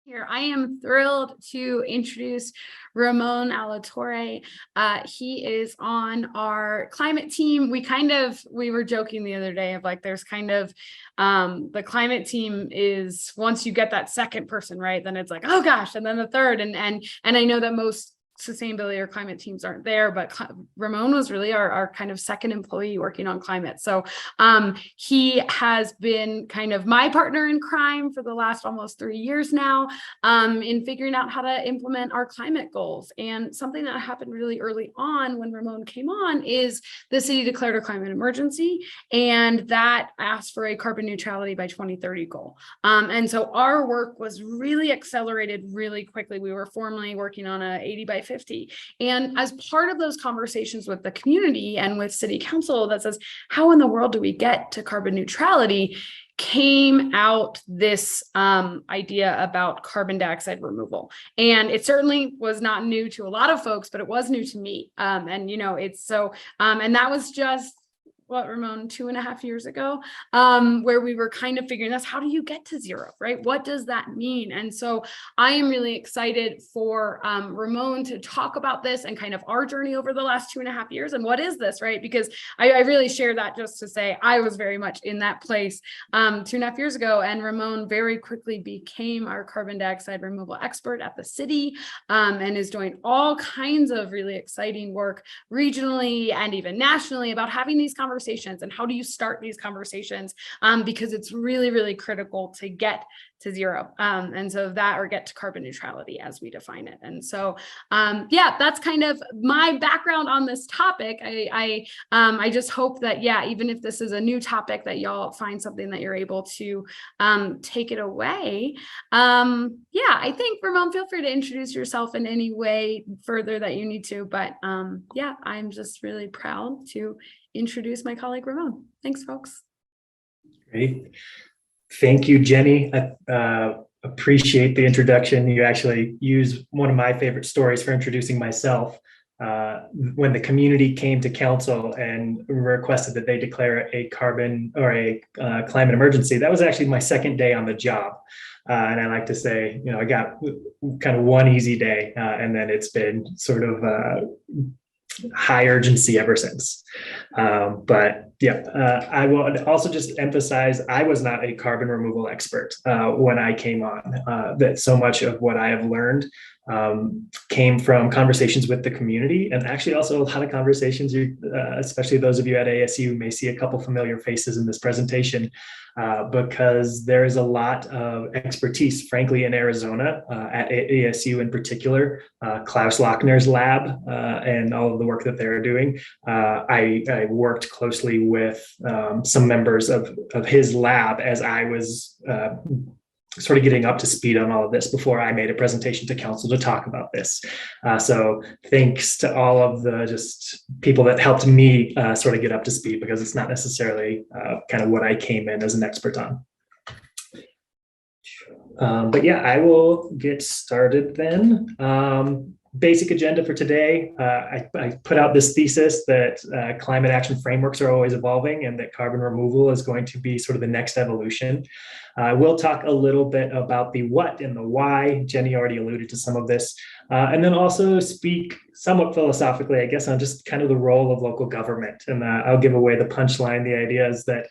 Here, I am thrilled to introduce Ramón Alatorre. He is on our climate team. We were joking the other day of like, there's kind of, the climate team is once you get that second person, right, then it's like, oh gosh, and then the third. And I know that most sustainability or climate teams aren't there, but Ramón was really our kind of second employee working on climate. So he has been kind of my partner in crime for the last almost 3 years now, in figuring out how to implement our climate goals. And something that happened really early on when Ramón came on is the city declared a climate emergency, and that asked for a carbon neutrality by 2030 goal. And so our work was really accelerated really quickly. We were formally working on a 80 by 50. And as part of those conversations with the community and with city council that says, how in the world do we get to carbon neutrality, came out this idea about carbon dioxide removal. And it certainly was not new to a lot of folks, but it was new to me. And that was just what, Ramón, 2.5 years ago, where we were kind of figuring out, how do you get to zero, right? What does that mean? And so I am really excited for Ramón to talk about this and kind of our journey over the last 2.5 years. And what is this, right? Because I really share that just to say I was very much in that place 2.5 years ago. And Ramón very quickly became our carbon dioxide removal expert at the city, and is doing all kinds of really exciting work regionally and even nationally about having these conversations and how do you start these conversations, because it's really, really critical to get to zero, and so that, or get to carbon neutrality as we define it. And so yeah, that's kind of my background on this topic. I just hope that, yeah, even if this is a new topic, that y'all find something that you're able to take it away. Yeah, I think, Ramón, feel free to introduce yourself in any way further that you need to, but yeah, I'm just really proud to introduce my colleague Ramón. Thanks, folks. Great. Thank you, Jenny. I appreciate the introduction. You actually used one of my favorite stories for introducing myself. When the community came to council and requested that they declare a carbon or a climate emergency, that was actually my second day on the job. And I like to say, you know, I got kind of one easy day, and then it's been sort of high urgency ever since. But yeah, I will also just emphasize, I was not a carbon removal expert when I came on. That so much of what I have learned came from conversations with the community, and actually also a lot of conversations, especially those of you at ASU may see a couple familiar faces in this presentation, because there is a lot of expertise, frankly, in Arizona, at ASU in particular, Klaus Lochner's lab, and all of the work that they're doing. I worked closely with some members of his lab as I was sort of getting up to speed on all of this before I made a presentation to council to talk about this. So thanks to all of the just people that helped me sort of get up to speed, because it's not necessarily kind of what I came in as an expert on. But yeah, I will get started then. Basic agenda for today. I put out this thesis that climate action frameworks are always evolving and that carbon removal is going to be sort of the next evolution. We'll talk a little bit about the what and the why. Jenny already alluded to some of this. And then also speak somewhat philosophically, I guess, on just kind of the role of local government. And I'll give away the punchline. The idea is that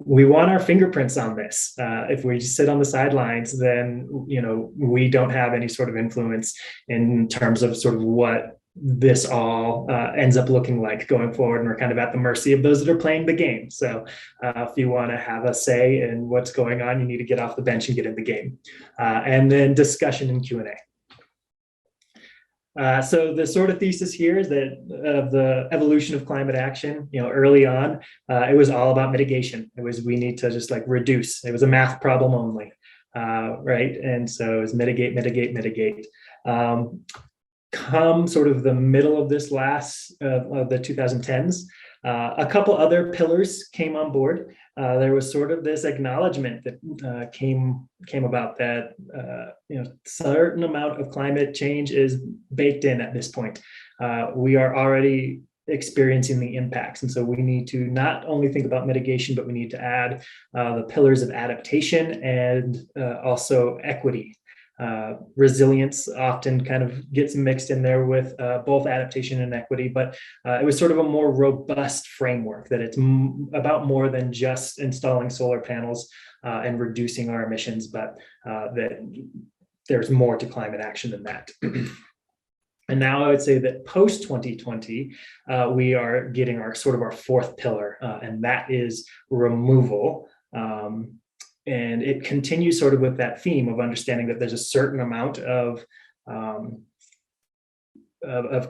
we want our fingerprints on this. If we just sit on the sidelines, then, you know, we don't have any sort of influence in terms of sort of what this all ends up looking like going forward. And we're kind of at the mercy of those that are playing the game. So if you want to have a say in what's going on, you need to get off the bench and get in the game. And then discussion and Q&A. So the sort of thesis here is that the evolution of climate action, you know, early on, it was all about mitigation. It was, we need to just like reduce. It was a math problem only, right? And so it was mitigate, mitigate, mitigate. Come sort of the middle of this last, of the 2010s, a couple other pillars came on board. There was sort of this acknowledgement that came about that you know, certain amount of climate change is baked in at this point. We are already experiencing the impacts, and so we need to not only think about mitigation, but we need to add the pillars of adaptation and also equity. Resilience often kind of gets mixed in there with both adaptation and equity, but it was sort of a more robust framework that it's about more than just installing solar panels and reducing our emissions, but that there's more to climate action than that. And now I would say that post 2020, we are getting our sort of our fourth pillar, and that is removal. And it continues sort of with that theme of understanding that there's a certain amount of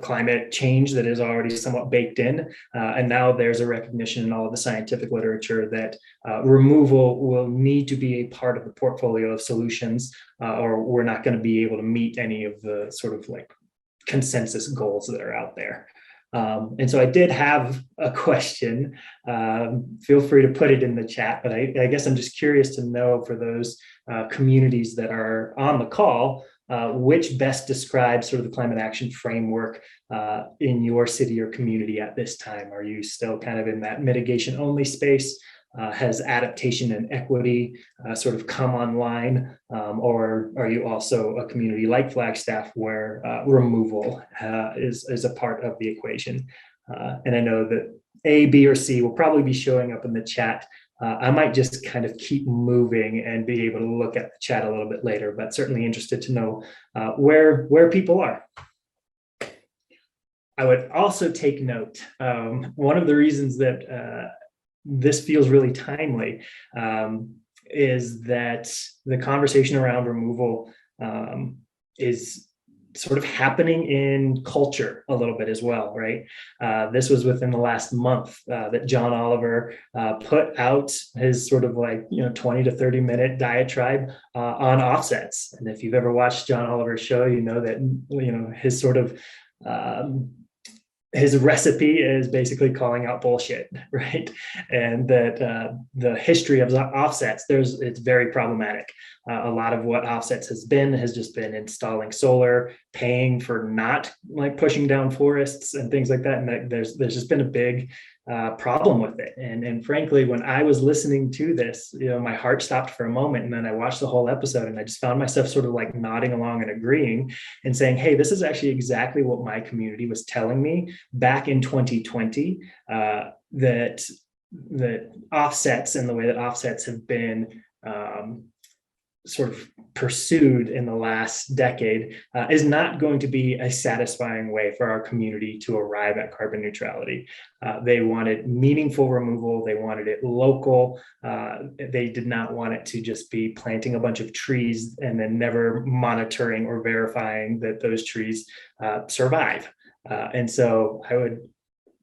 climate change that is already somewhat baked in. And now there's a recognition in all of the scientific literature that removal will need to be a part of the portfolio of solutions, or we're not going to be able to meet any of the sort of like consensus goals that are out there. And so I did have a question. Feel free to put it in the chat, but I guess I'm just curious to know for those communities that are on the call, which best describes sort of the climate action framework in your city or community at this time? Are you still kind of in that mitigation only space? Has adaptation and equity sort of come online? Or are you also a community like Flagstaff where removal is a part of the equation? And I know that A, B, or C will probably be showing up in the chat. I might just kind of keep moving and be able to look at the chat a little bit later, but certainly interested to know where people are. I would also take note, one of the reasons that this feels really timely is that the conversation around removal is sort of happening in culture a little bit as well, right? This was within the last month that John Oliver put out his sort of like, 20 to 30 minute diatribe on offsets. And if you've ever watched John Oliver's show, you know that, his sort of, his recipe is basically calling out bullshit, right? And that the history of offsets, it's very problematic. A lot of what offsets has just been installing solar, paying for not like pushing down forests and things like that. And there's just been a big problem with it. And frankly, when I was listening to this, my heart stopped for a moment, and then I watched the whole episode, and I just found myself sort of like nodding along and agreeing and saying, hey, this is actually exactly what my community was telling me back in 2020, that offsets and the way that offsets have been sort of pursued in the last decade is not going to be a satisfying way for our community to arrive at carbon neutrality. They wanted meaningful removal. They wanted it local. They did not want it to just be planting a bunch of trees and then never monitoring or verifying that those trees survive. And so I would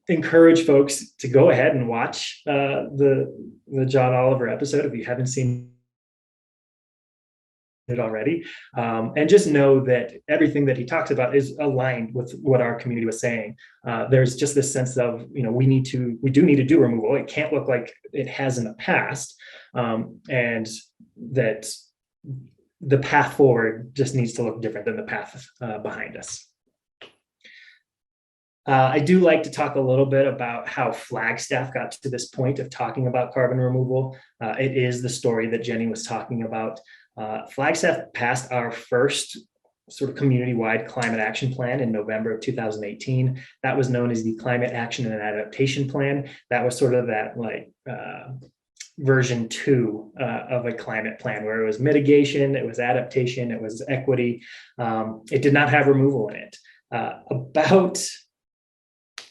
encourage folks to go ahead and watch the John Oliver episode if you haven't seen it already, and just know that everything that he talks about is aligned with what our community was saying. There's just this sense of, we do need to do removal. It can't look like it has in the past, and that the path forward just needs to look different than the path behind us. I do like to talk a little bit about how Flagstaff got to this point of talking about carbon removal. It is the story that Jenny was talking about. Flagstaff passed our first sort of community-wide climate action plan in November of 2018. That was known as the Climate Action and Adaptation Plan. That was sort of that like version 2 of a climate plan, where it was mitigation, it was adaptation, it was equity. It did not have removal in it.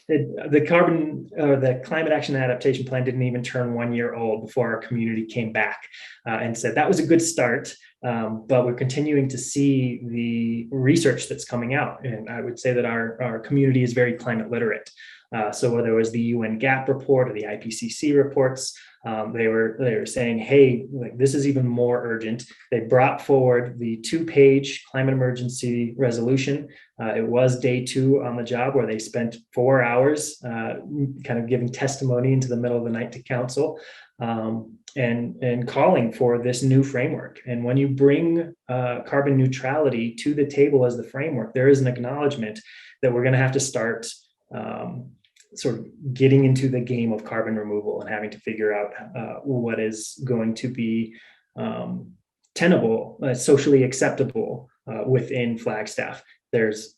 The Climate Action and Adaptation Plan didn't even turn 1 year old before our community came back and said that was a good start, but we're continuing to see the research that's coming out. And I would say that our community is very climate literate. So whether it was the UN GAP report or the IPCC reports, they were saying, hey, like this is even more urgent. They brought forward the 2-page climate emergency resolution. It was day 2 on the job, where they spent 4 hours kind of giving testimony into the middle of the night to council, and calling for this new framework. And when you bring carbon neutrality to the table as the framework, there is an acknowledgement that we're going to have to start sort of getting into the game of carbon removal and having to figure out what is going to be tenable, socially acceptable within Flagstaff.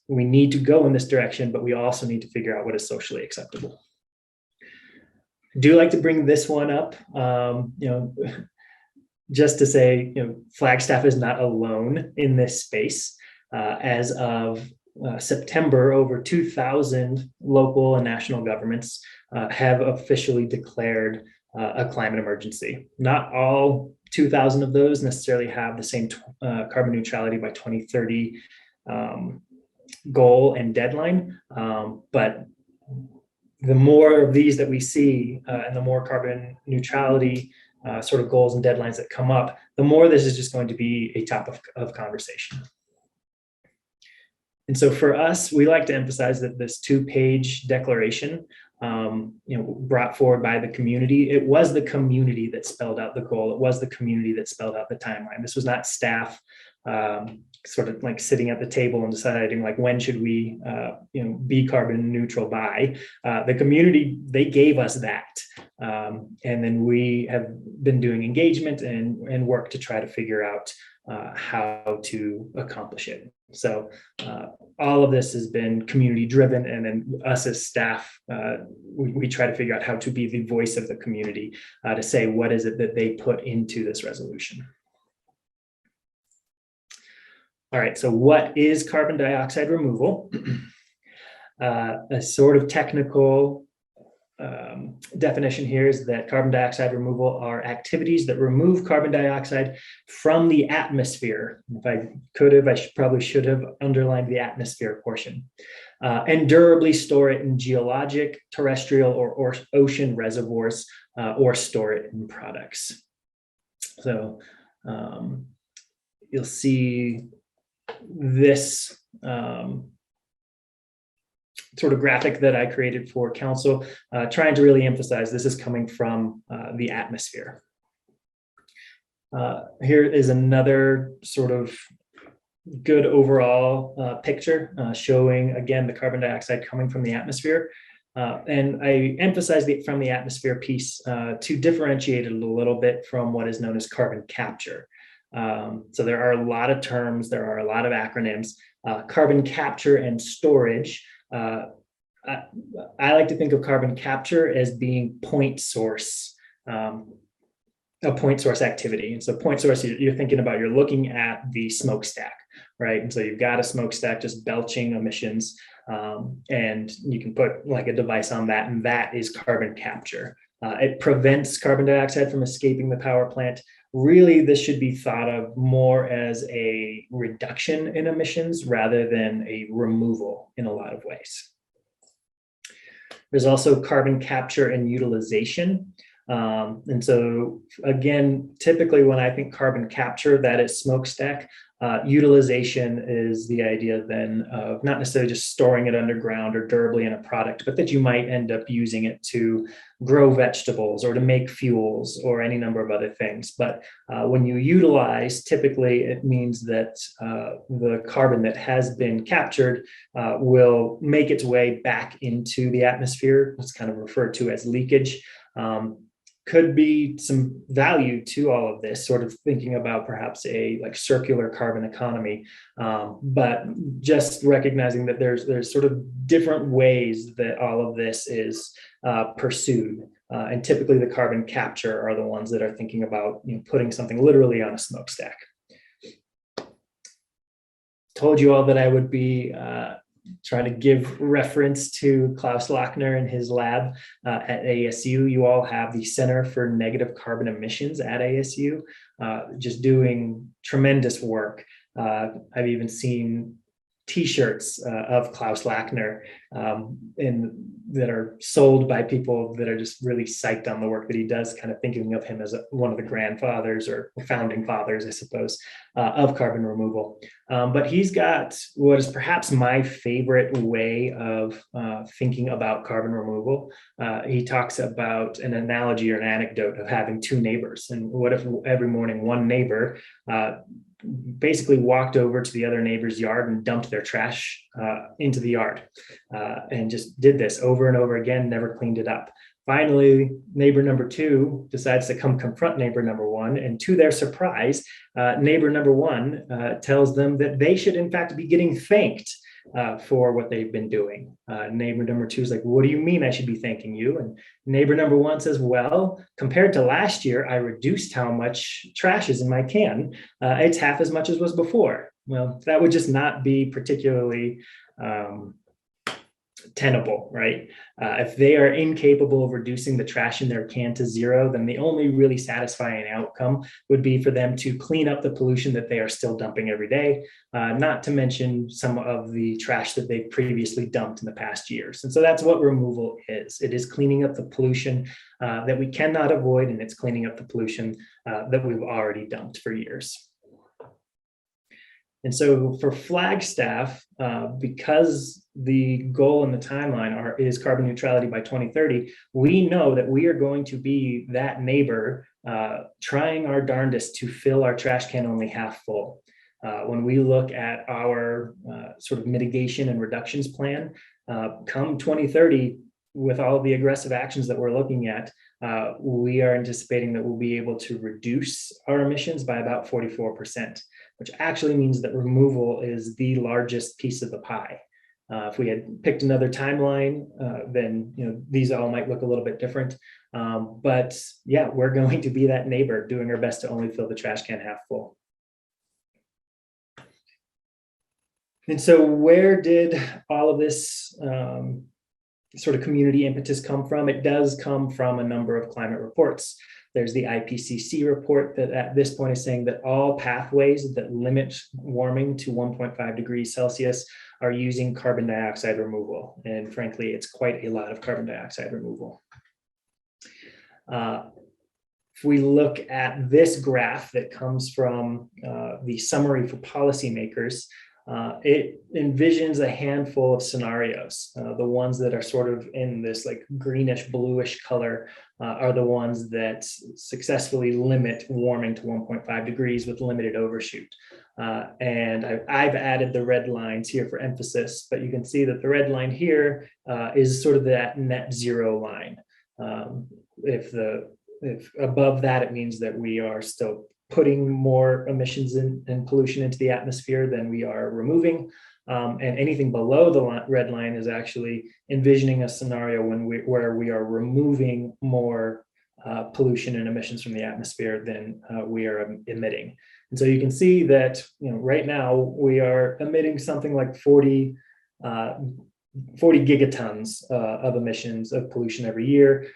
We need to go in this direction, but we also need to figure out what is socially acceptable. I do like to bring this one up, just to say, Flagstaff is not alone in this space. As of September, over 2,000 local and national governments have officially declared a climate emergency. Not all 2,000 of those necessarily have the same carbon neutrality by 2030 goal and deadline, but the more of these that we see and the more carbon neutrality sort of goals and deadlines that come up, the more this is just going to be a topic of conversation. And so for us, we like to emphasize that this 2-page declaration, brought forward by the community, it was the community that spelled out the goal. It was the community that spelled out the timeline. This was not staff sort of like sitting at the table and deciding like, when should we, be carbon neutral by. The community, they gave us that. And then we have been doing engagement and work to try to figure out how to accomplish it. So all of this has been community driven, and then us as staff, we try to figure out how to be the voice of the community to say what is it that they put into this resolution. All right, so what is carbon dioxide removal? A sort of technical definition here is that carbon dioxide removal are activities that remove carbon dioxide from the atmosphere. If I could have, probably should have underlined the atmosphere portion, and durably store it in geologic, terrestrial, or ocean reservoirs, or store it in products. So you'll see this sort of graphic that I created for council, trying to really emphasize this is coming from the atmosphere. Here is another sort of good overall picture showing, again, the carbon dioxide coming from the atmosphere. And I emphasize the from the atmosphere piece to differentiate it a little bit from what is known as carbon capture. So there are a lot of terms, there are a lot of acronyms. Carbon capture and storage. I like to think of carbon capture as being point source, a point source activity. And so point source, you're thinking about, you're looking at the smokestack, right? And so you've got a smokestack just belching emissions, and you can put like a device on that, and that is carbon capture. It prevents carbon dioxide from escaping the power plant. Really, this should be thought of more as a reduction in emissions rather than a removal in a lot of ways. There's also carbon capture and utilization. And so again, typically when I think carbon capture, that is smokestack. Utilization is the idea then of not necessarily just storing it underground or durably in a product, but that you might end up using it to grow vegetables or to make fuels or any number of other things. But when you utilize, typically it means that the carbon that has been captured will make its way back into the atmosphere. It's kind of referred to as leakage. Could be some value to all of this, sort of thinking about perhaps a like circular carbon economy, but just recognizing that there's sort of different ways that all of this is pursued, and typically the carbon capture are the ones that are thinking about putting something literally on a smokestack. Told you all that I would be trying to give reference to Klaus Lochner and his lab at ASU. You all have the Center for Negative Carbon Emissions at ASU, just doing tremendous work. I've even seen T-shirts of Klaus Lochner that are sold by people that are just really psyched on the work that he does, kind of thinking of him as one of the grandfathers or founding fathers, I suppose, of carbon removal. But he's got what is perhaps my favorite way of thinking about carbon removal. He talks about an analogy or an anecdote of having two neighbors. And what if every morning one neighbor basically walked over to the other neighbor's yard and dumped their trash into the yard, and just did this over and over again, never cleaned it up. Finally, neighbor number two decides to come confront neighbor number one, and to their surprise, neighbor number one tells them that they should in fact be getting thanked for what they've been doing. Neighbor number two is like, what do you mean I should be thanking you? And neighbor number one says, well, compared to last year, I reduced how much trash is in my can. It's half as much as was before. Well, that would just not be particularly tenable, right? If they are incapable of reducing the trash in their can to zero, then the only really satisfying outcome would be for them to clean up the pollution that they are still dumping every day, not to mention some of the trash that they've previously dumped in the past years. And so that's what removal is. It is cleaning up the pollution that we cannot avoid, and it's cleaning up the pollution that we've already dumped for years. And so for Flagstaff, because the goal and the timeline is carbon neutrality by 2030, we know that we are going to be that neighbor trying our darndest to fill our trash can only half full. When we look at our sort of mitigation and reductions plan, come 2030, with all of the aggressive actions that we're looking at, we are anticipating that we'll be able to reduce our emissions by about 44%. Which actually means that removal is the largest piece of the pie. If we had picked another timeline, then these all might look a little bit different. But yeah, we're going to be that neighbor doing our best to only fill the trash can half full. And so where did all of this sort of community impetus come from? It does come from a number of climate reports. There's the IPCC report that at this point is saying that all pathways that limit warming to 1.5 degrees Celsius are using carbon dioxide removal. And frankly, it's quite a lot of carbon dioxide removal. If we look at this graph that comes from the summary for policymakers, it envisions a handful of scenarios. The ones that are sort of in this like greenish bluish color are the ones that successfully limit warming to 1.5 degrees with limited overshoot. And I've added the red lines here for emphasis, but you can see that the red line here is sort of that net zero line. If above that, it means that we are still putting more emissions and pollution into the atmosphere than we are removing. And anything below the red line is actually envisioning a scenario where we are removing more pollution and emissions from the atmosphere than we are emitting. And so you can see that right now we are emitting something like 40 gigatons of emissions of pollution every year.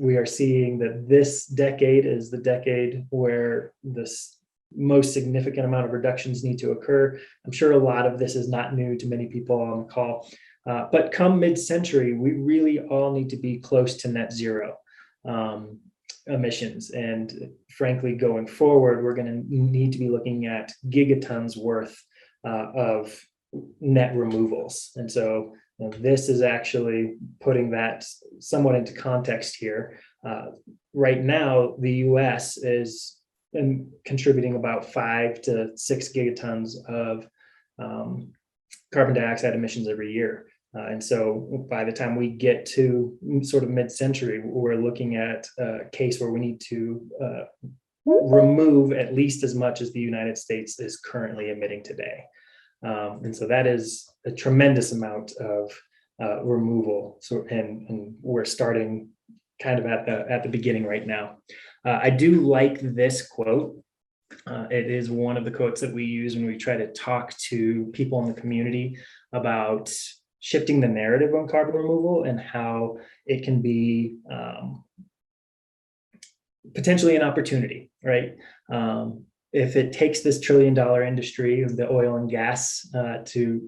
We are seeing that this decade is the decade where this most significant amount of reductions need to occur. I'm sure a lot of this is not new to many people on the call, but come mid-century, we really all need to be close to net zero emissions. And frankly, going forward, we're going to need to be looking at gigatons worth of net removals. And so this is actually putting that somewhat into context here. Right now, the US is contributing about 5 to 6 gigatons of carbon dioxide emissions every year. And so by the time we get to sort of mid-century, we're looking at a case where we need to remove at least as much as the United States is currently emitting today. And so that is a tremendous amount of removal. So, and we're starting kind of at the beginning right now. I do like this quote. It is one of the quotes that we use when we try to talk to people in the community about shifting the narrative on carbon removal and how it can be potentially an opportunity, right? If it takes this $1 trillion industry of the oil and gas to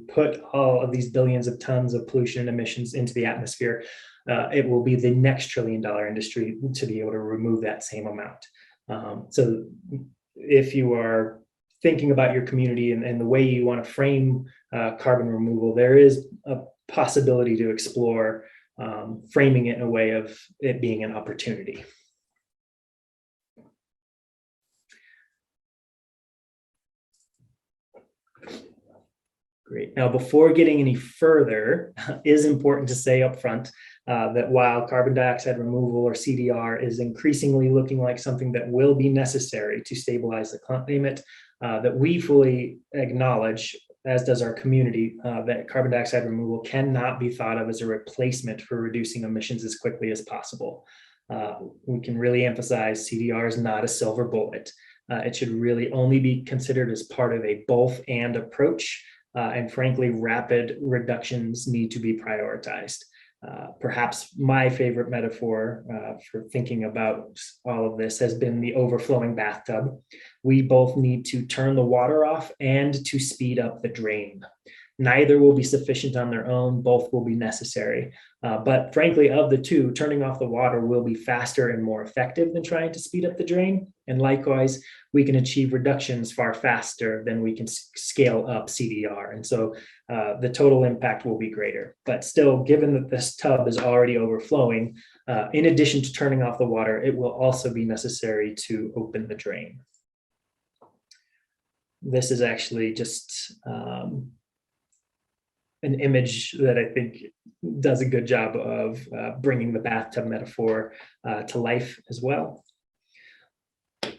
put all of these billions of tons of pollution and emissions into the atmosphere, it will be the next $1 trillion industry to be able to remove that same amount. So if you are thinking about your community and the way you want to frame carbon removal, there is a possibility to explore framing it in a way of it being an opportunity. Great. Now, before getting any further, it is important to say up front that while carbon dioxide removal, or CDR, is increasingly looking like something that will be necessary to stabilize the climate, that we fully acknowledge, as does our community, that carbon dioxide removal cannot be thought of as a replacement for reducing emissions as quickly as possible. We can really emphasize CDR is not a silver bullet. It should really only be considered as part of a both and approach. And frankly, rapid reductions need to be prioritized. Perhaps my favorite metaphor for thinking about all of this has been the overflowing bathtub. We both need to turn the water off and to speed up the drain. Neither will be sufficient on their own, both will be necessary. But frankly, of the two, turning off the water will be faster and more effective than trying to speed up the drain. And likewise, we can achieve reductions far faster than we can scale up CDR. And so the total impact will be greater. But still, given that this tub is already overflowing, in addition to turning off the water, it will also be necessary to open the drain. This is actually just an image that I think does a good job of bringing the bathtub metaphor to life as well.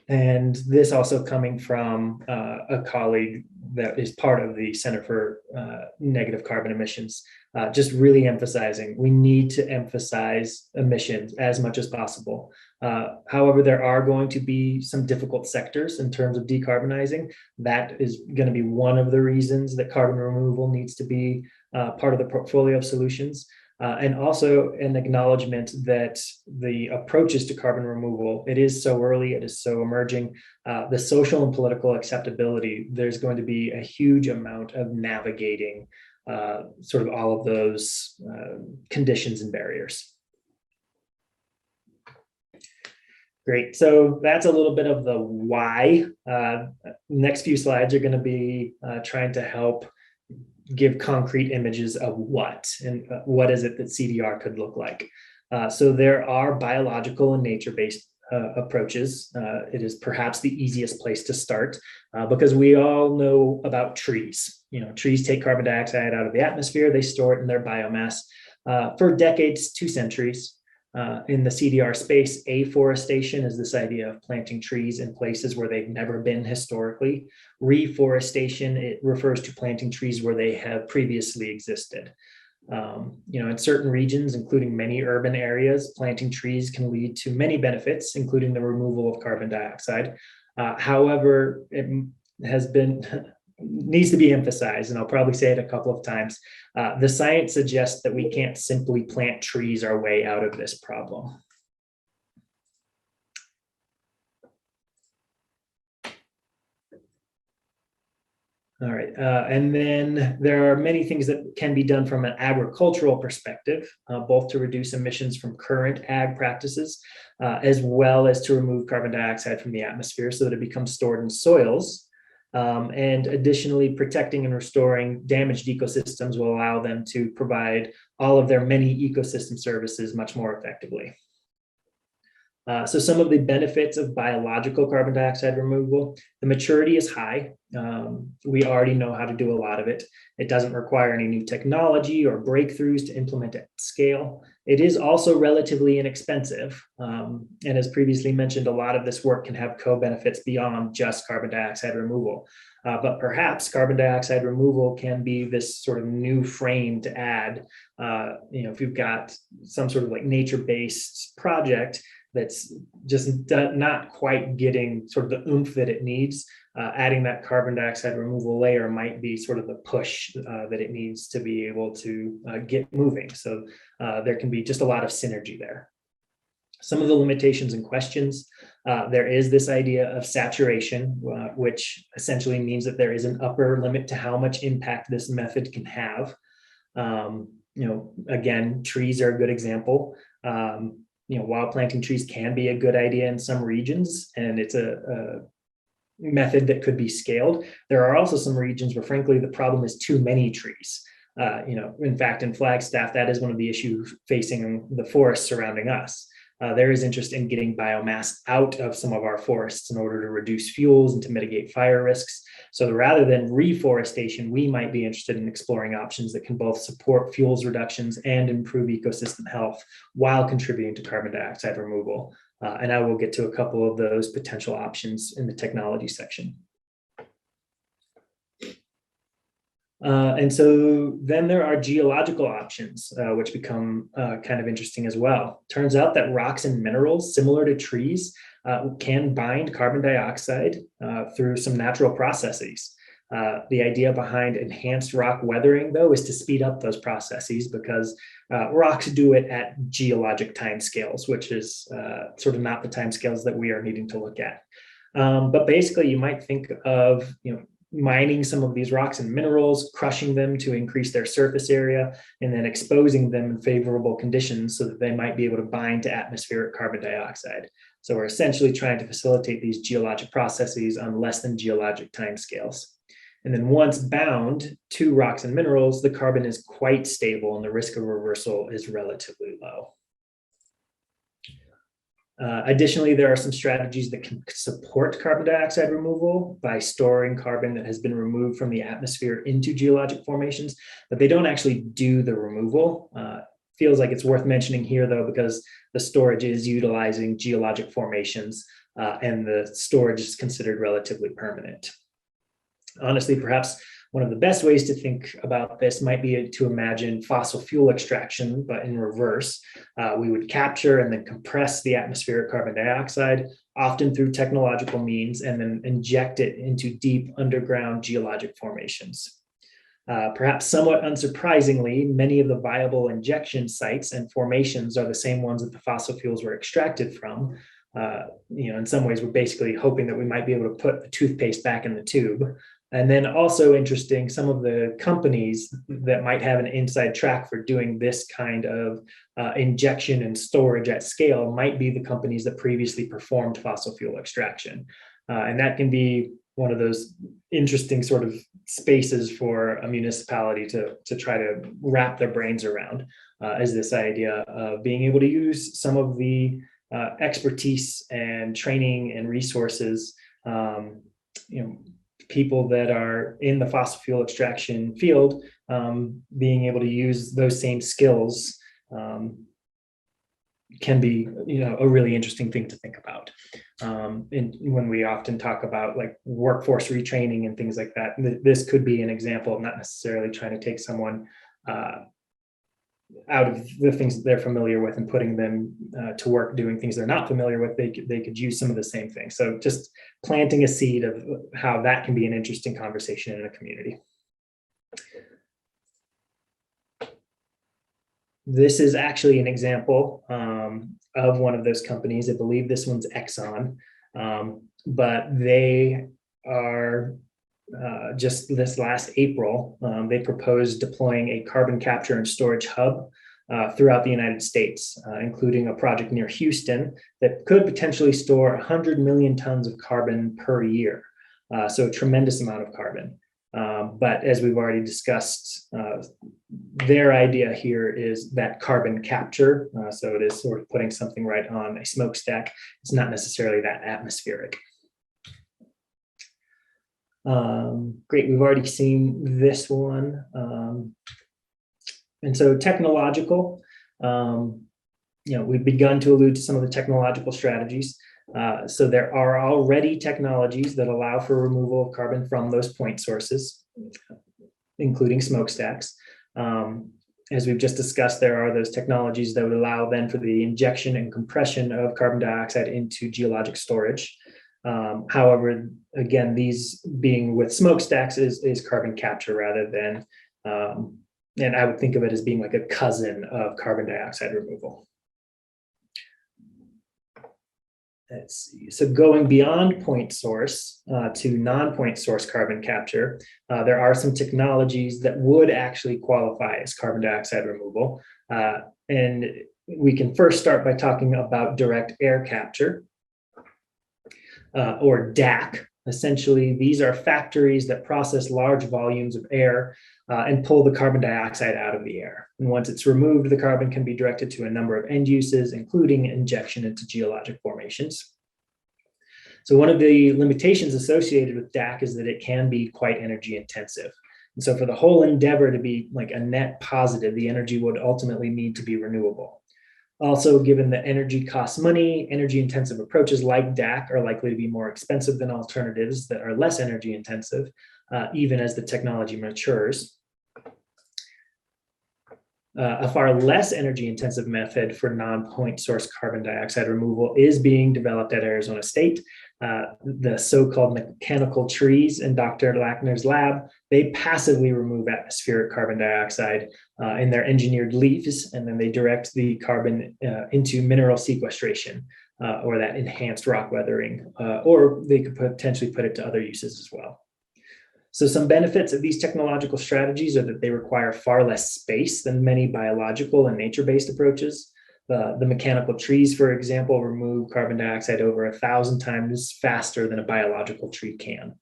And this also coming from a colleague that is part of the Center for Negative Carbon Emissions, just really emphasizing we need to emphasize emissions as much as possible. However, there are going to be some difficult sectors in terms of decarbonizing. That is going to be one of the reasons that carbon removal needs to be part of the portfolio of solutions. And also an acknowledgement that the approaches to carbon removal, it is so early, it is so emerging, the social and political acceptability, there's going to be a huge amount of navigating sort of all of those conditions and barriers. Great, so that's a little bit of the why. Next few slides are going to be trying to help give concrete images of what and what is it that CDR could look like. So there are biological and nature-based approaches. It is perhaps the easiest place to start because we all know about trees. You know, trees take carbon dioxide out of the atmosphere, they store it in their biomass for decades to centuries. In the CDR space, afforestation is this idea of planting trees in places where they've never been historically. Reforestation, it refers to planting trees where they have previously existed. You know, in certain regions, including many urban areas, planting trees can lead to many benefits, including the removal of carbon dioxide. However, it has been needs to be emphasized, and I'll probably say it a couple of times. The science suggests that we can't simply plant trees our way out of this problem. All right, and then there are many things that can be done from an agricultural perspective, both to reduce emissions from current ag practices, as well as to remove carbon dioxide from the atmosphere so that it becomes stored in soils. And additionally, protecting and restoring damaged ecosystems will allow them to provide all of their many ecosystem services much more effectively. So some of the benefits of biological carbon dioxide removal: the maturity is high. We already know how to do a lot of it. It doesn't require any new technology or breakthroughs to implement at scale. It is also relatively inexpensive. And as previously mentioned, a lot of this work can have co-benefits beyond just carbon dioxide removal. But perhaps carbon dioxide removal can be this sort of new frame to add. You know, if you've got some sort of like nature-based project that's just not quite getting sort of the oomph that it needs, adding that carbon dioxide removal layer might be sort of the push that it needs to be able to get moving. So there can be just a lot of synergy there. Some of the limitations and questions, there is this idea of saturation, which essentially means that there is an upper limit to how much impact this method can have. You know, again, trees are a good example. You know, while planting trees can be a good idea in some regions, and it's a method that could be scaled, there are also some regions where, frankly, the problem is too many trees. You know, in fact, in Flagstaff, that is one of the issues facing the forests surrounding us. there is interest in getting biomass out of some of our forests in order to reduce fuels and to mitigate fire risks. So rather than reforestation, we might be interested in exploring options that can both support fuels reductions and improve ecosystem health while contributing to carbon dioxide removal. And I will get to a couple of those potential options in the technology section. And so then there are geological options, which become kind of interesting as well. Turns out that rocks and minerals, similar to trees, can bind carbon dioxide through some natural processes. The idea behind enhanced rock weathering, though, is to speed up those processes because rocks do it at geologic timescales, which is sort of not the timescales that we are needing to look at. But basically, you might think of, mining some of these rocks and minerals, crushing them to increase their surface area, and then exposing them in favorable conditions so that they might be able to bind to atmospheric carbon dioxide. So we're essentially trying to facilitate these geologic processes on less than geologic timescales. And then once bound to rocks and minerals, the carbon is quite stable and the risk of reversal is relatively low. Additionally, there are some strategies that can support carbon dioxide removal by storing carbon that has been removed from the atmosphere into geologic formations, but they don't actually do the removal. Feels like it's worth mentioning here, though, because the storage is utilizing geologic formations and the storage is considered relatively permanent. Honestly, perhaps one of the best ways to think about this might be to imagine fossil fuel extraction, but in reverse. We would capture and then compress the atmospheric carbon dioxide, often through technological means, and then inject it into deep underground geologic formations. Perhaps somewhat unsurprisingly, many of the viable injection sites and formations are the same ones that the fossil fuels were extracted from. In some ways, we're basically hoping that we might be able to put the toothpaste back in the tube. And then also interesting, some of the companies that might have an inside track for doing this kind of injection and storage at scale might be the companies that previously performed fossil fuel extraction. And that can be one of those interesting sort of spaces for a municipality to try to wrap their brains around, is this idea of being able to use some of the expertise and training and resources, people that are in the fossil fuel extraction field, being able to use those same skills can be, a really interesting thing to think about. And when we often talk about like workforce retraining and things like that, this could be an example of not necessarily trying to take someone out of the things that they're familiar with and putting them to work doing things they're not familiar with. They could use some of the same things. So just planting a seed of how that can be an interesting conversation in a community. This is actually an example of one of those companies. I believe this one's Exxon, but they are just this last April, they proposed deploying a carbon capture and storage hub throughout the United States, including a project near Houston that could potentially store 100 million tons of carbon per year. So a tremendous amount of carbon. But as we've already discussed, their idea here is that carbon capture. So it is sort of putting something right on a smokestack. It's not necessarily that atmospheric. Great, we've already seen this one. And so technological, we've begun to allude to some of the technological strategies. So there are already technologies that allow for removal of carbon from those point sources, including smokestacks. As we've just discussed, there are those technologies that would allow then for the injection and compression of carbon dioxide into geologic storage. However, again, these being with smokestacks is carbon capture rather than, and I would think of it as being like a cousin of carbon dioxide removal. Let's see. So going beyond point source to non-point source carbon capture, there are some technologies that would actually qualify as carbon dioxide removal. And we can first start by talking about direct air capture, or DAC. Essentially, these are factories that process large volumes of air and pull the carbon dioxide out of the air. And once it's removed, the carbon can be directed to a number of end uses, including injection into geologic formations. So one of the limitations associated with DAC is that it can be quite energy intensive. And so for the whole endeavor to be like a net positive, the energy would ultimately need to be renewable. Also, given that energy costs money, energy intensive approaches like DAC are likely to be more expensive than alternatives that are less energy intensive, even as the technology matures. A far less energy intensive method for non-point source carbon dioxide removal is being developed at Arizona State. The so-called mechanical trees in Dr. Lackner's lab, they passively remove atmospheric carbon dioxide in their engineered leaves, and then they direct the carbon into mineral sequestration or that enhanced rock weathering, or they could potentially put it to other uses as well. So some benefits of these technological strategies are that they require far less space than many biological and nature-based approaches. The mechanical trees, for example, remove carbon dioxide over 1,000 times faster than a biological tree can.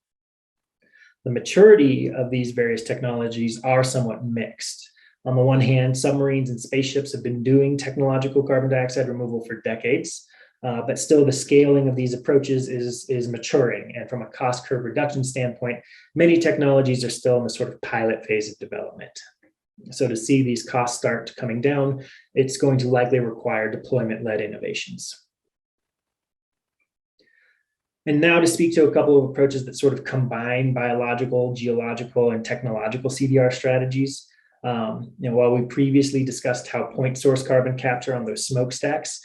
The maturity of these various technologies are somewhat mixed. On the one hand, submarines and spaceships have been doing technological carbon dioxide removal for decades. But still the scaling of these approaches is maturing. And from a cost curve reduction standpoint, many technologies are still in the sort of pilot phase of development. So to see these costs start coming down, it's going to likely require deployment-led innovations. And now to speak to a couple of approaches that sort of combine biological, geological, and technological CDR strategies. While we previously discussed how point source carbon capture on those smokestacks,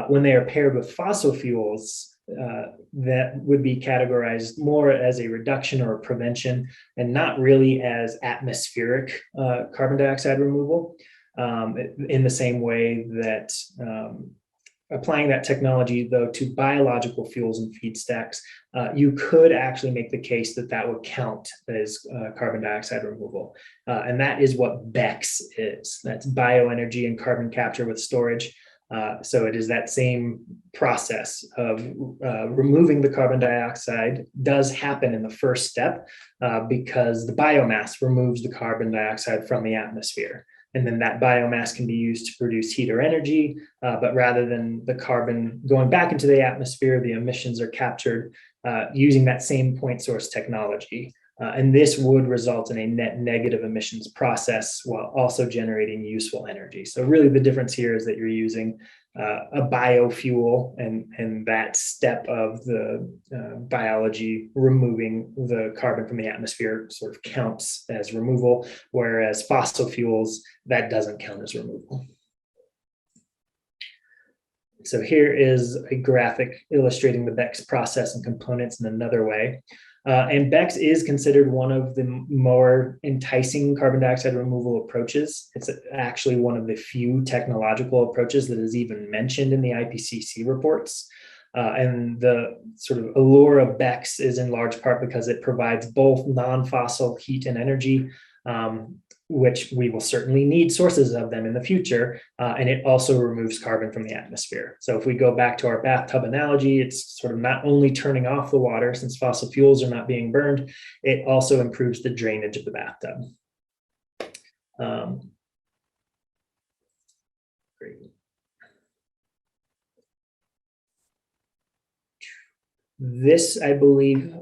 when they are paired with fossil fuels, that would be categorized more as a reduction or a prevention and not really as atmospheric carbon dioxide removal, in the same way that applying that technology, though, to biological fuels and feedstocks, you could actually make the case that that would count as carbon dioxide removal. And that is what BECCS is. That's bioenergy and carbon capture with storage. So it is that same process of removing the carbon dioxide does happen in the first step because the biomass removes the carbon dioxide from the atmosphere. And then that biomass can be used to produce heat or energy, but rather than the carbon going back into the atmosphere, the emissions are captured using that same point source technology. And this would result in a net negative emissions process while also generating useful energy. So really the difference here is that you're using a biofuel and that step of the biology removing the carbon from the atmosphere sort of counts as removal, whereas fossil fuels, that doesn't count as removal. So here is a graphic illustrating the BECCS process and components in another way. And BECCS is considered one of the more enticing carbon dioxide removal approaches. It's actually one of the few technological approaches that is even mentioned in the IPCC reports. And the sort of allure of BECCS is in large part because it provides both non-fossil heat and energy, which we will certainly need sources of them in the future. And it also removes carbon from the atmosphere. So if we go back to our bathtub analogy, it's sort of not only turning off the water since fossil fuels are not being burned, it also improves the drainage of the bathtub. Great. This, I believe,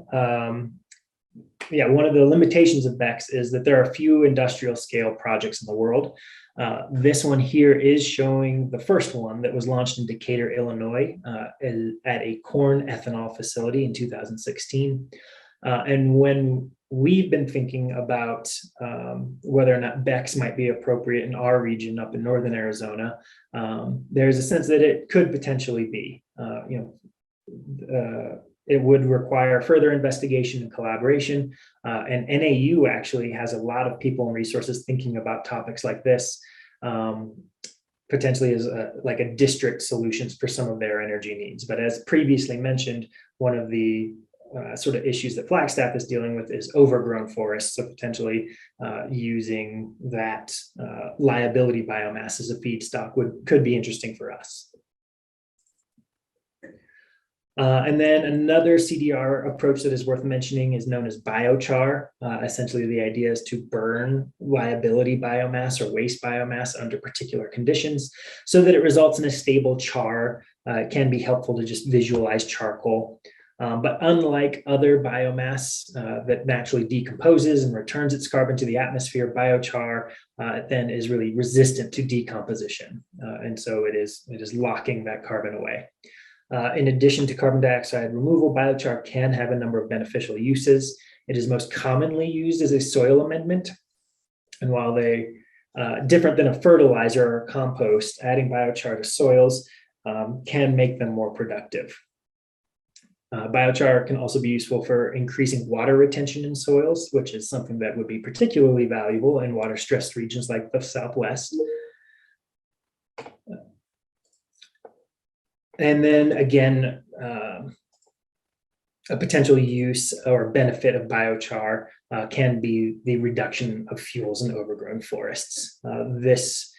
one of the limitations of BECCS is that there are few industrial scale projects in the world. This one here is showing the first one that was launched in Decatur, Illinois, at a corn ethanol facility in 2016. And when we've been thinking about whether or not BECCS might be appropriate in our region up in northern Arizona, there's a sense that it could potentially be. It would require further investigation and collaboration. And NAU actually has a lot of people and resources thinking about topics like this, potentially as like a district solutions for some of their energy needs. But as previously mentioned, one of the sort of issues that Flagstaff is dealing with is overgrown forests. So potentially using that liability biomass as a feedstock could be interesting for us. And then another CDR approach that is worth mentioning is known as biochar. Essentially, the idea is to burn liability biomass or waste biomass under particular conditions so that it results in a stable char. It can be helpful to just visualize charcoal. But unlike other biomass that naturally decomposes and returns its carbon to the atmosphere, biochar then is really resistant to decomposition. And so it is locking that carbon away. In addition to carbon dioxide removal, biochar can have a number of beneficial uses. It is most commonly used as a soil amendment. And while they different than a fertilizer or compost, adding biochar to soils can make them more productive. Biochar can also be useful for increasing water retention in soils, which is something that would be particularly valuable in water-stressed regions like the Southwest. And then again, a potential use or benefit of biochar can be the reduction of fuels in overgrown forests. This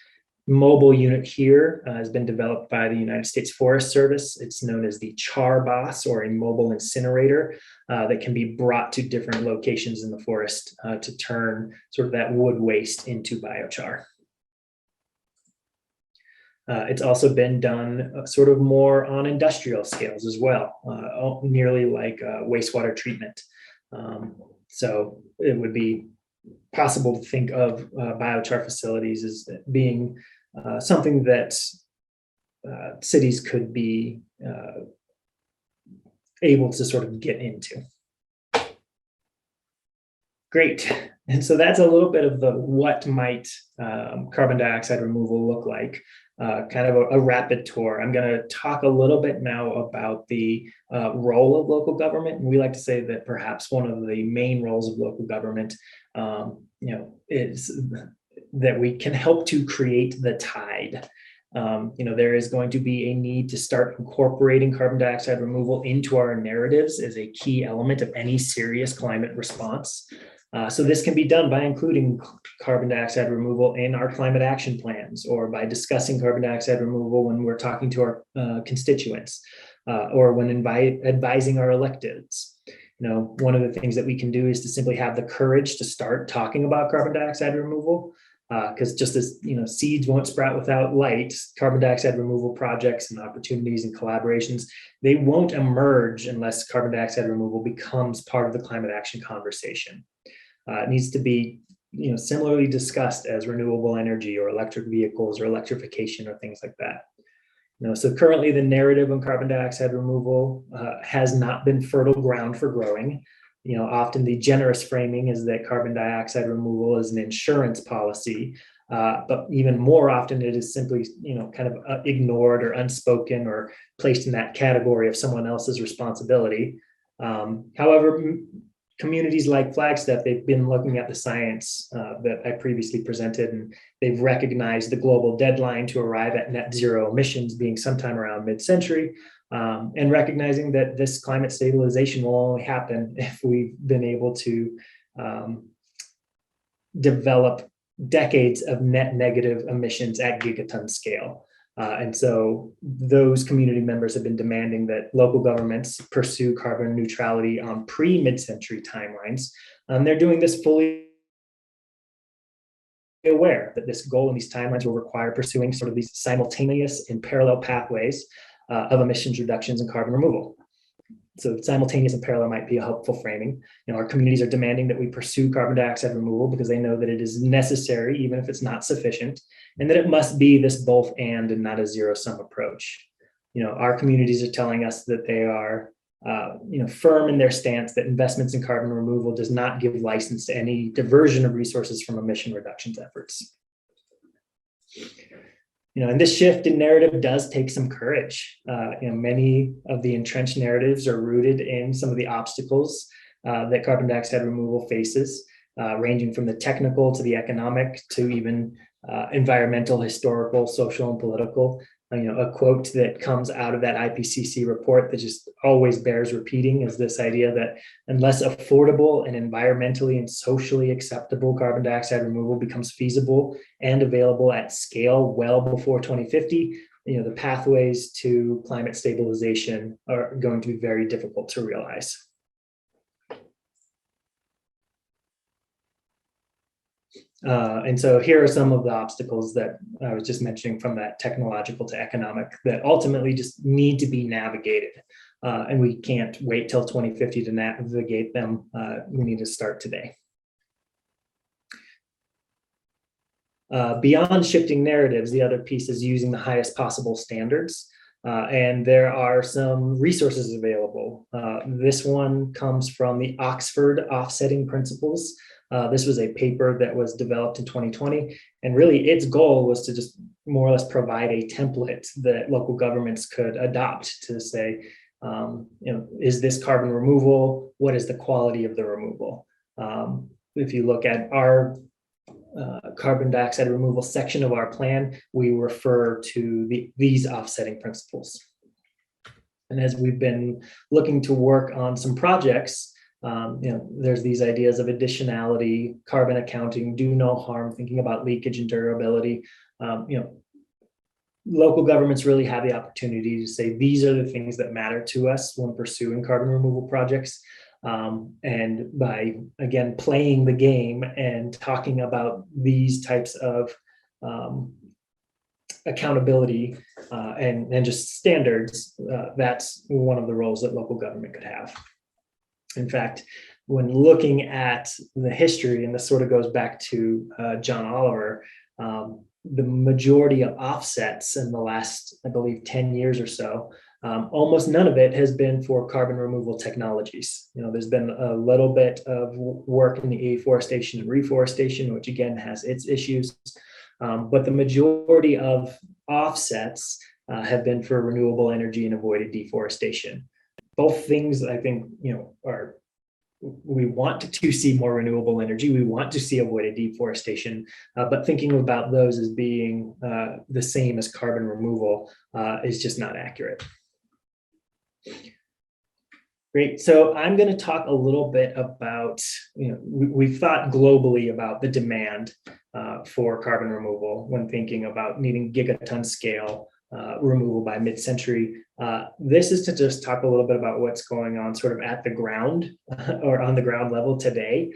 mobile unit here has been developed by the United States Forest Service. It's known as the Char Boss, or a mobile incinerator that can be brought to different locations in the forest to turn sort of that wood waste into biochar. It's also been done sort of more on industrial scales as well, nearly like wastewater treatment. So it would be possible to think of biochar facilities as being something that cities could be able to sort of get into. Great. And so that's a little bit of the what might carbon dioxide removal look like. Kind of a rapid tour. I'm going to talk a little bit now about the role of local government. And we like to say that perhaps one of the main roles of local government, is that we can help to create the tide. There is going to be a need to start incorporating carbon dioxide removal into our narratives as a key element of any serious climate response. So this can be done by including carbon dioxide removal in our climate action plans, or by discussing carbon dioxide removal when we're talking to our constituents, or when advising our electeds. One of the things that we can do is to simply have the courage to start talking about carbon dioxide removal, because just as seeds won't sprout without light, carbon dioxide removal projects and opportunities and collaborations, they won't emerge unless carbon dioxide removal becomes part of the climate action conversation. It needs to be similarly discussed as renewable energy or electric vehicles or electrification or things like that. So currently the narrative on carbon dioxide removal has not been fertile ground for growing. Often the generous framing is that carbon dioxide removal is an insurance policy, but even more often it is simply, kind of ignored or unspoken or placed in that category of someone else's responsibility. However, communities like Flagstaff, they've been looking at the science that I previously presented, and they've recognized the global deadline to arrive at net zero emissions being sometime around mid-century, and recognizing that this climate stabilization will only happen if we've been able to develop decades of net negative emissions at gigaton scale. And so those community members have been demanding that local governments pursue carbon neutrality on pre-mid-century timelines. They're doing this fully aware that this goal and these timelines will require pursuing sort of these simultaneous and parallel pathways of emissions reductions and carbon removal. So simultaneous and parallel might be a helpful framing. Our communities are demanding that we pursue carbon dioxide removal because they know that it is necessary, even if it's not sufficient, and that it must be this both and not a zero-sum approach. Our communities are telling us that they are, firm in their stance that investments in carbon removal does not give license to any diversion of resources from emission reductions efforts. And this shift in narrative does take some courage. Many of the entrenched narratives are rooted in some of the obstacles that carbon dioxide removal faces, ranging from the technical to the economic to even environmental, historical, social, and political. A quote that comes out of that IPCC report that just always bears repeating is this idea that unless affordable and environmentally and socially acceptable carbon dioxide removal becomes feasible and available at scale well before 2050, the pathways to climate stabilization are going to be very difficult to realize. And so here are some of the obstacles that I was just mentioning, from that technological to economic, that ultimately just need to be navigated. And we can't wait till 2050 to navigate them. We need to start today. Beyond shifting narratives, the other piece is using the highest possible standards. And there are some resources available. This one comes from the Oxford Offsetting Principles. This was a paper that was developed in 2020, and really its goal was to just more or less provide a template that local governments could adopt to say, is this carbon removal? What is the quality of the removal? If you look at our carbon dioxide removal section of our plan, we refer to these offsetting principles. And as we've been looking to work on some projects, there's these ideas of additionality, carbon accounting, do no harm, thinking about leakage and durability. Local governments really have the opportunity to say, these are the things that matter to us when pursuing carbon removal projects. And by, again, playing the game and talking about these types of accountability and just standards, that's one of the roles that local government could have. In fact, when looking at the history, and this sort of goes back to John Oliver, the majority of offsets in the last, I believe, 10 years or so, almost none of it has been for carbon removal technologies. There's been a little bit of work in the afforestation and reforestation, which again has its issues, but the majority of offsets have been for renewable energy and avoided deforestation. Both things, I think, we want to see more renewable energy. We want to see avoided deforestation, but thinking about those as being the same as carbon removal is just not accurate. Great. So I'm going to talk a little bit about, we've thought globally about the demand for carbon removal when thinking about needing gigaton scale removal by mid-century. This is to just talk a little bit about what's going on sort of at the ground or on the ground level today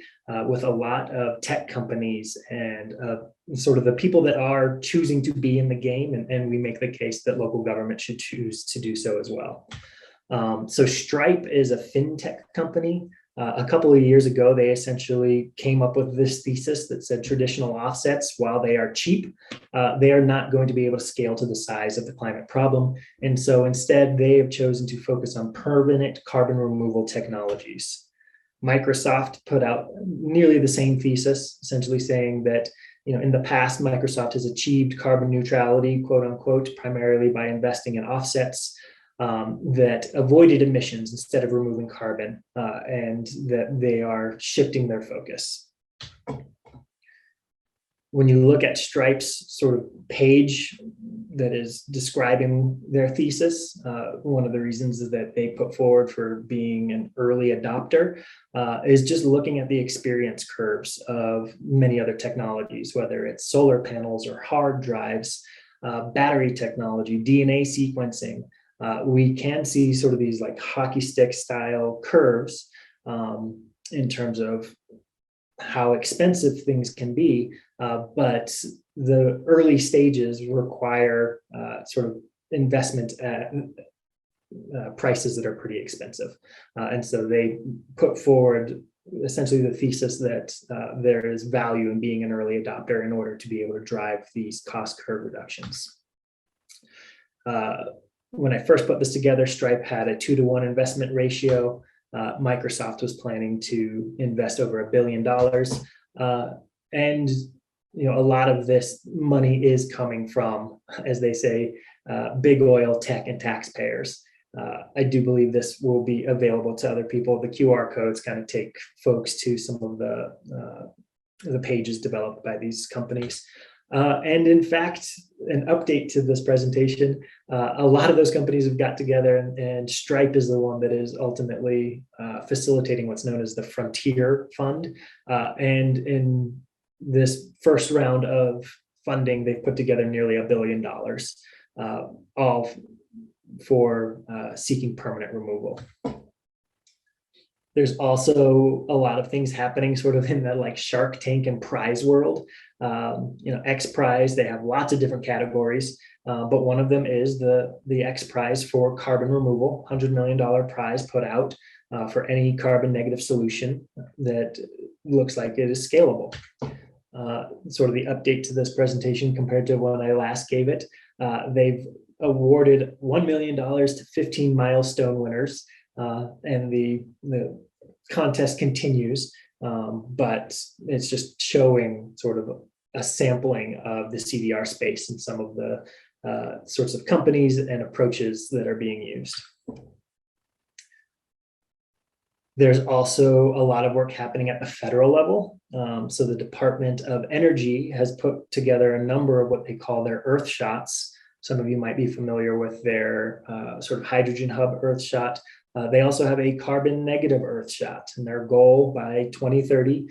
with a lot of tech companies and sort of the people that are choosing to be in the game. And we make the case that local government should choose to do so as well. So Stripe is a fintech company. A couple of years ago, they essentially came up with this thesis that said traditional offsets, while they are cheap, they are not going to be able to scale to the size of the climate problem. And so instead, they have chosen to focus on permanent carbon removal technologies. Microsoft put out nearly the same thesis, essentially saying that in the past, Microsoft has achieved carbon neutrality, quote unquote, primarily by investing in offsets that avoided emissions instead of removing carbon, and that they are shifting their focus. When you look at Stripe's sort of page that is describing their thesis, one of the reasons that they put forward for being an early adopter is just looking at the experience curves of many other technologies, whether it's solar panels or hard drives, battery technology, DNA sequencing. We can see sort of these like hockey stick style curves in terms of how expensive things can be, but the early stages require sort of investment at prices that are pretty expensive. And so they put forward essentially the thesis that there is value in being an early adopter in order to be able to drive these cost curve reductions. When I first put this together, Stripe had a 2-to-1 investment ratio. Microsoft was planning to invest over $1 billion. And a lot of this money is coming from, as they say, big oil, tech, and taxpayers. I do believe this will be available to other people. The QR codes kind of take folks to some of the pages developed by these companies. And in fact, an update to this presentation, a lot of those companies have got together, and Stripe is the one that is ultimately facilitating what's known as the Frontier Fund. And in this first round of funding, they've put together nearly $1 billion. all for seeking permanent removal. There's also a lot of things happening sort of in the like Shark Tank and prize world. X Prize, they have lots of different categories, but one of them is the X Prize for carbon removal, $100 million prize put out for any carbon negative solution that looks like it is scalable. Sort of the update to this presentation compared to when I last gave it, they've awarded $1 million to 15 milestone winners, and the contest continues, but it's just showing sort of a sampling of the CDR space and some of the sorts of companies and approaches that are being used. There's also a lot of work happening at the federal level. So the Department of Energy has put together a number of what they call their Earth shots. Some of you might be familiar with their sort of hydrogen hub Earth shot. They also have a carbon negative Earth shot, and their goal by 2030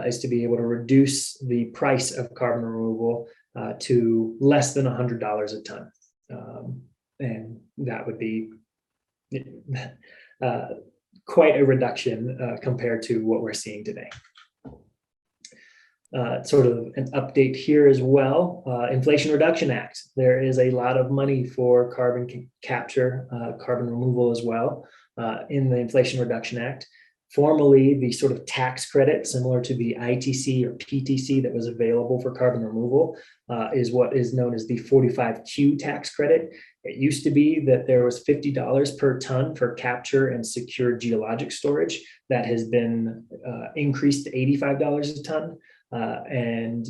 is to be able to reduce the price of carbon removal to less than $100 a ton. And that would be quite a reduction compared to what we're seeing today. Sort of an update here as well. Inflation Reduction Act. There is a lot of money for carbon capture, carbon removal as well in the Inflation Reduction Act. Formerly, the sort of tax credit similar to the ITC or PTC that was available for carbon removal is what is known as the 45Q tax credit. It used to be that there was $50 per ton for capture and secure geologic storage. That has been increased to $85 a ton. And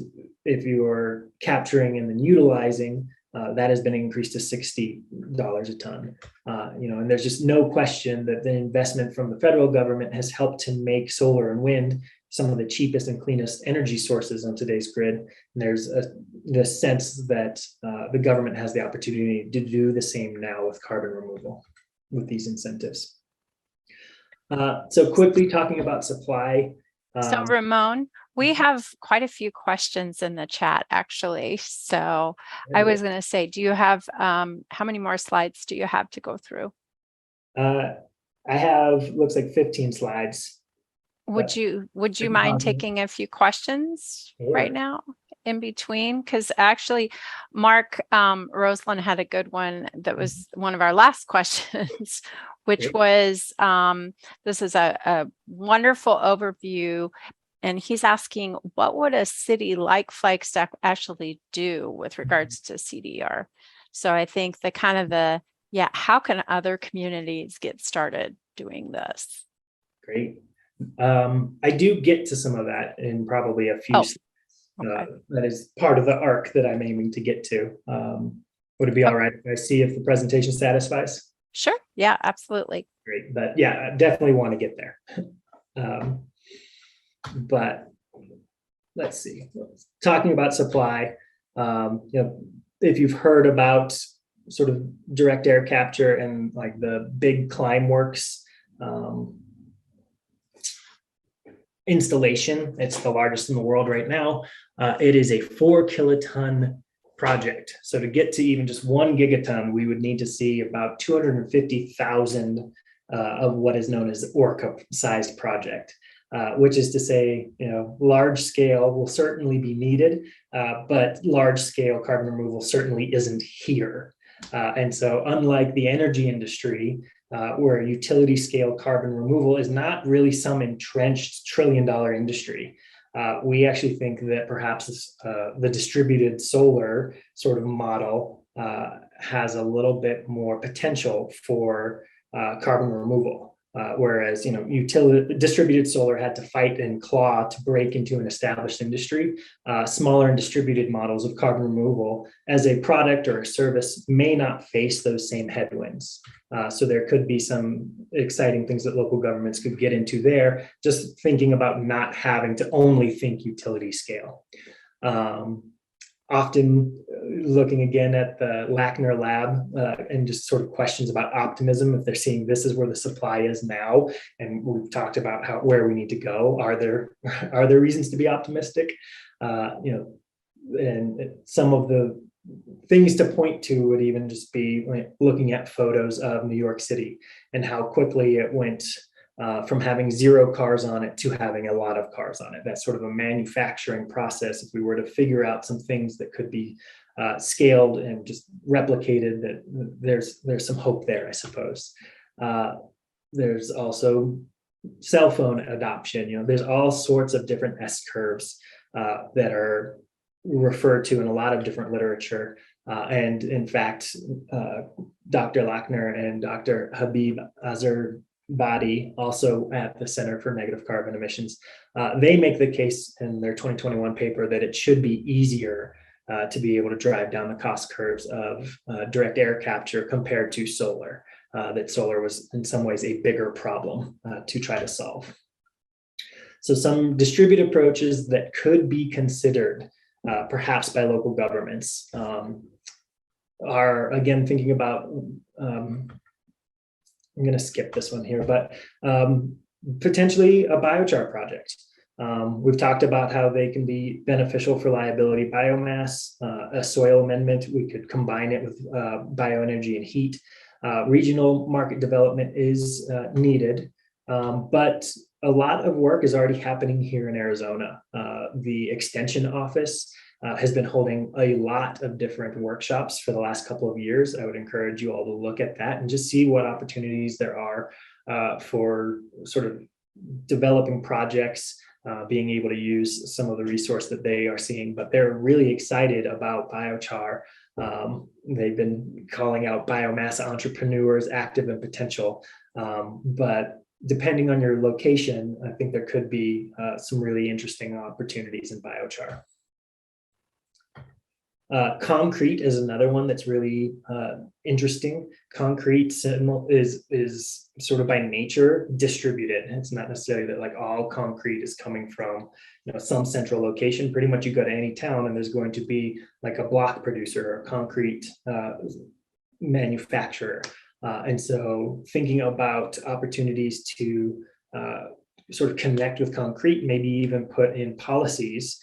if you're capturing and then utilizing, that has been increased to $60 a ton. And there's just no question that the investment from the federal government has helped to make solar and wind some of the cheapest and cleanest energy sources on today's grid. And there's the sense that the government has the opportunity to do the same now with carbon removal with these incentives. So quickly talking about supply. So Ramón, we have quite a few questions in the chat actually. So I was going to say, do you have, how many more slides do you have to go through? I have, looks like 15 slides. Would you mind taking a few questions right now in between? Because actually Mark Roseland had a good one that was one of our last questions, which was, this is a wonderful overview. And he's asking, what would a city like Flagstaff actually do with regards to CDR? So I think the kind of how can other communities get started doing this? Great. I do get to some of that in probably a few slides. Okay. That is part of the arc that I'm aiming to get to. Would it be all right if I see if the presentation satisfies? Sure. Yeah, absolutely. Great. But yeah, I definitely want to get there. But let's see. Talking about supply, if you've heard about sort of direct air capture and like the big Climeworks installation, it's the largest in the world right now. It is a 4 kiloton project. So to get to even just 1 gigaton, we would need to see about 250,000 of what is known as Orca-sized project. Which is to say, large scale will certainly be needed, but large scale carbon removal certainly isn't here. And so unlike the energy industry, where utility scale carbon removal is not really some entrenched trillion-dollar industry, we actually think that perhaps the distributed solar sort of model has a little bit more potential for carbon removal. Whereas, distributed solar had to fight and claw to break into an established industry. Smaller and distributed models of carbon removal as a product or a service may not face those same headwinds. So there could be some exciting things that local governments could get into there, just thinking about not having to only think utility scale. Often looking again at the Lackner lab and just sort of questions about optimism, if they're seeing this is where the supply is now, and we've talked about where we need to go. Are there reasons to be optimistic? And some of the things to point to would even just be like looking at photos of New York City and how quickly it went from having 0 cars on it to having a lot of cars on it. That's sort of a manufacturing process. If we were to figure out some things that could be scaled and just replicated, that there's some hope there, I suppose. There's also cell phone adoption. There's all sorts of different S curves that are referred to in a lot of different literature. And in fact, Dr. Lochner and Dr. Habib Azerbadi, also at the Center for Negative Carbon Emissions, they make the case in their 2021 paper that it should be easier to be able to drive down the cost curves of direct air capture compared to solar. That solar was in some ways a bigger problem to try to solve. So some distributed approaches that could be considered perhaps by local governments are, again, thinking about, I'm going to skip this one here, but potentially a biochar project. We've talked about how they can be beneficial for liability biomass, a soil amendment. We could combine it with bioenergy and heat. Regional market development is needed, but a lot of work is already happening here in Arizona. The Extension Office has been holding a lot of different workshops for the last couple of years. I would encourage you all to look at that and just see what opportunities there are for sort of developing projects, being able to use some of the resource that they are seeing, but they're really excited about biochar. They've been calling out biomass entrepreneurs, active and potential, but depending on your location, I think there could be some really interesting opportunities in biochar. Concrete is another one that's really interesting. Concrete is sort of by nature distributed. It's not necessarily that like all concrete is coming from some central location. Pretty much you go to any town and there's going to be like a block producer or a concrete manufacturer. And so thinking about opportunities to sort of connect with concrete, maybe even put in policies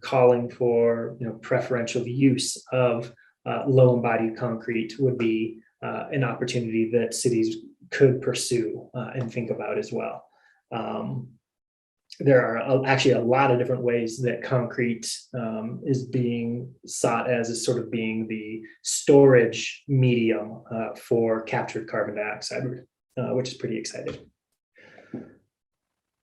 calling for preferential use of low embodied concrete would be an opportunity that cities could pursue and think about as well. There are actually a lot of different ways that concrete is being sought as sort of being the storage medium for captured carbon dioxide, which is pretty exciting.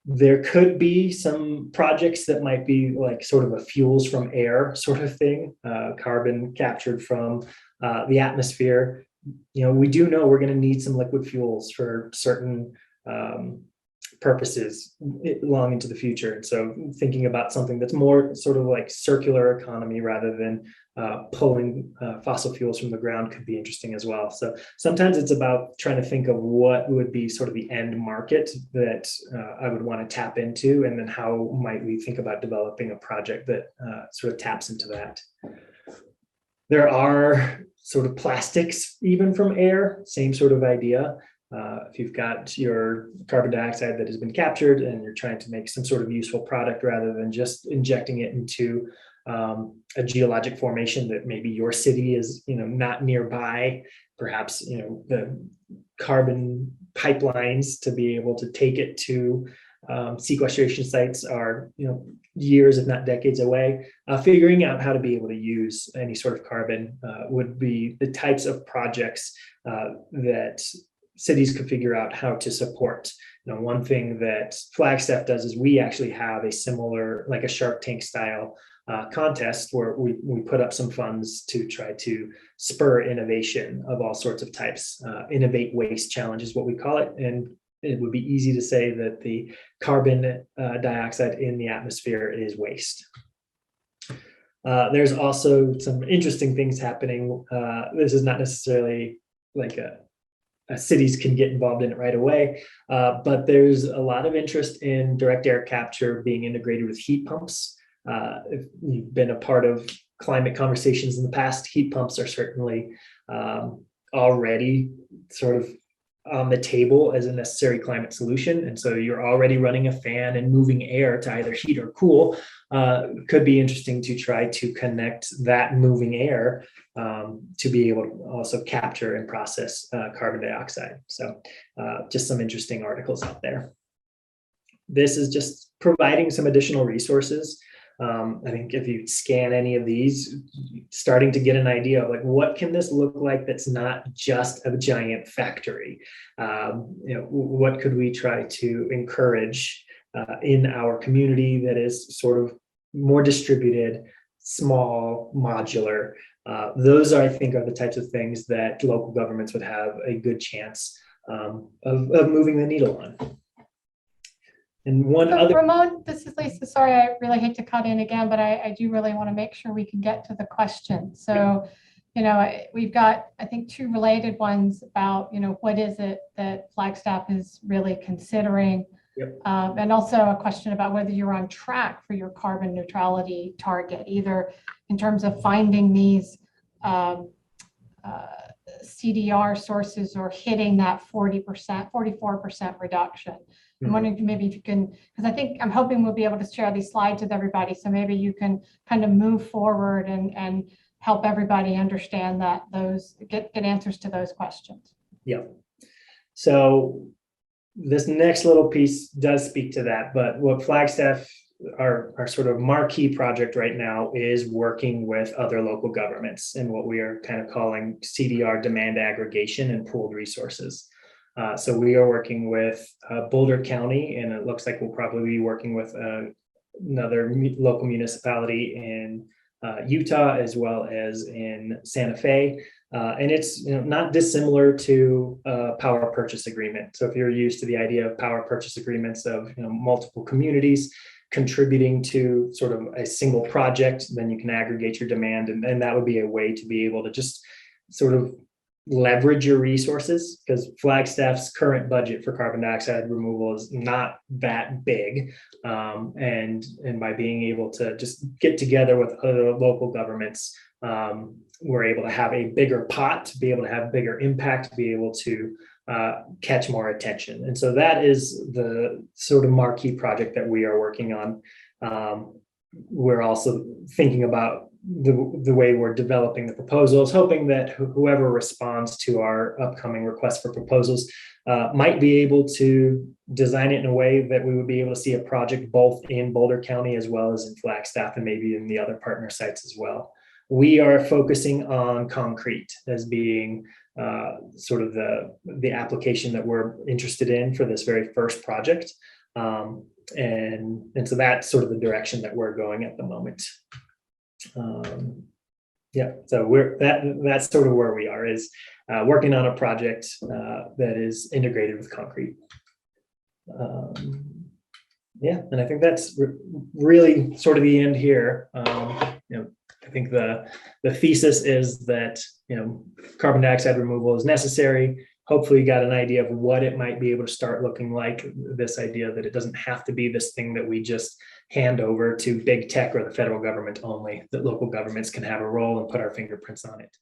There could be some projects that might be like sort of a fuels from air sort of thing, carbon captured from the atmosphere. We do know we're going to need some liquid fuels for certain purposes long into the future. And so thinking about something that's more sort of like circular economy rather than pulling fossil fuels from the ground could be interesting as well. So sometimes it's about trying to think of what would be sort of the end market that I would want to tap into, and then how might we think about developing a project that sort of taps into that. There are sort of plastics even from air, same sort of idea. If you've got your carbon dioxide that has been captured and you're trying to make some sort of useful product rather than just injecting it into a geologic formation that maybe your city is not nearby, perhaps the carbon pipelines to be able to take it to sequestration sites are years if not decades away. Figuring out how to be able to use any sort of carbon would be the types of projects that cities could figure out how to support. One thing that Flagstaff does is we actually have a similar, like a Shark Tank style contest where we put up some funds to try to spur innovation of all sorts of types. Innovate waste challenge is what we call it. And it would be easy to say that the carbon dioxide in the atmosphere is waste. There's also some interesting things happening. This is not necessarily like cities can get involved in it right away, but there's a lot of interest in direct air capture being integrated with heat pumps. If you've been a part of climate conversations in the past, heat pumps are certainly already sort of on the table as a necessary climate solution. And so you're already running a fan and moving air to either heat or cool. Could be interesting to try to connect that moving air to be able to also capture and process carbon dioxide. So just some interesting articles out there. This is just providing some additional resources. I think if you scan any of these, starting to get an idea of like, what can this look like that's not just a giant factory? What could we try to encourage in our community that is sort of more distributed, small, modular? Those I think are the types of things that local governments would have a good chance of moving the needle on. And one So other, Ramon, this is Lisa. Sorry, I really hate to cut in again, but I do really want to make sure we can get to the question. So, we've got, I think, two related ones about, what is it that Flagstaff is really considering? Yep. And also a question about whether you're on track for your carbon neutrality target, either in terms of finding these CDR sources or hitting that 40%, 44% reduction. I'm wondering maybe if you can, because I'm hoping we'll be able to share these slides with everybody. So maybe you can kind of move forward and help everybody understand that get answers to those questions. Yeah. So this next little piece does speak to that, but what Flagstaff, our sort of marquee project right now, is working with other local governments in what we are kind of calling CDR demand aggregation and pooled resources. So we are working with Boulder County, and it looks like we'll probably be working with another local municipality in Utah, as well as in Santa Fe. And it's not dissimilar to a power purchase agreement. So if you're used to the idea of power purchase agreements of multiple communities contributing to sort of a single project, then you can aggregate your demand, and that would be a way to be able to just sort of leverage your resources, because Flagstaff's current budget for carbon dioxide removal is not that big. And by being able to just get together with other local governments, we're able to have a bigger pot, to be able to have bigger impact, to be able to catch more attention. And so that is the sort of marquee project that we are working on. We're also thinking about the way we're developing the proposals, hoping that whoever responds to our upcoming request for proposals might be able to design it in a way that we would be able to see a project both in Boulder County as well as in Flagstaff, and maybe in the other partner sites as well. We are focusing on concrete as being sort of the application that we're interested in for this very first project. And so that's sort of the direction that we're going at the moment. So that's sort of where we are, is working on a project that is integrated with concrete. And I think that's really sort of the end here. I think the thesis is that carbon dioxide removal is necessary. Hopefully you got an idea of what it might be able to start looking like, this idea that it doesn't have to be this thing that we just hand over to big tech or the federal government only, that local governments can have a role and put our fingerprints on it.